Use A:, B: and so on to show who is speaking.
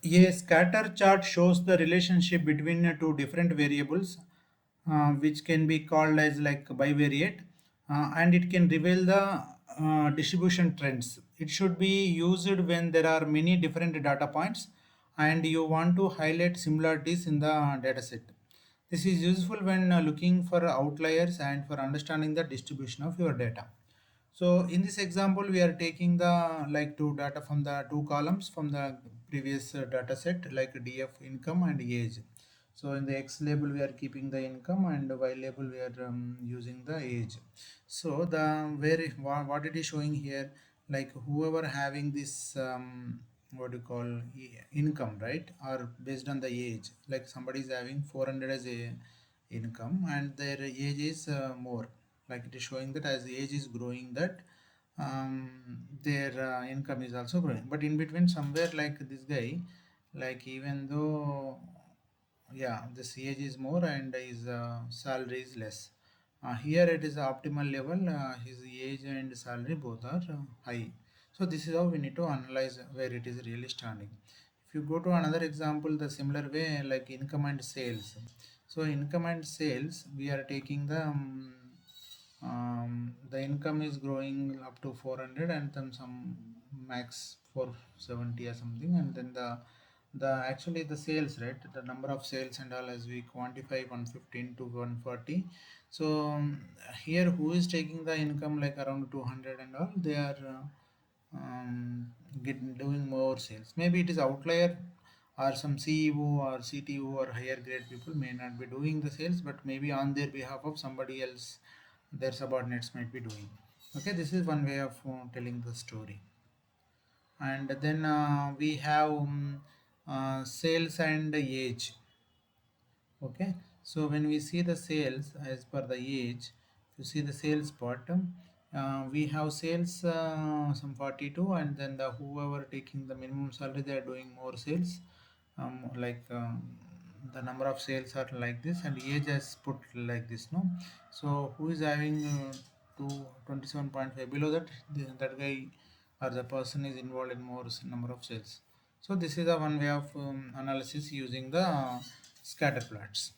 A: A scatter chart shows the relationship between two different variables, which can be called as like bivariate, and it can reveal the distribution trends. It should be used when there are many different data points and you want to highlight similarities in the dataset. This is useful when looking for outliers and for understanding the distribution of your data. So in this example, we are taking the like two data from the two columns from the previous data set like DF income and age. So in the X label, we are keeping the income and Y label, we are using the age. So the what it is showing here, like whoever having this what do you call income, right, or based on the age, like somebody is having 400 as a income and their age is more, like it is showing that as the age is growing that their income is also growing, but in between somewhere like this guy, like even though yeah this age is more and his salary is less, here it is the optimal level, his age and salary both are high. So this is how we need to analyze where it is really standing. If you go to another example the similar way, like income and sales. So income and sales, we are taking the income is growing up to 400 and then some max 470 or something, and then the actually the sales rate, the number of sales and all, as we quantify 115 to 140. So here who is taking the income like around 200 and all, they are doing more sales. Maybe it is outlier, or some CEO or CTO or higher grade people may not be doing the sales, but maybe on their behalf of somebody else, their subordinates might be doing. Okay, this is one way of telling the story. And then we have sales and age. Okay, so when we see the sales as per the age, if you see the sales bottom, we have sales some 42, and then the whoever taking the minimum salary, they are doing more sales, like the number of sales are like this and age has put like this, no. So who is having to 27.5 below that, that guy or the person is involved in more number of sales. So this is the one way of analysis using the scatter plots.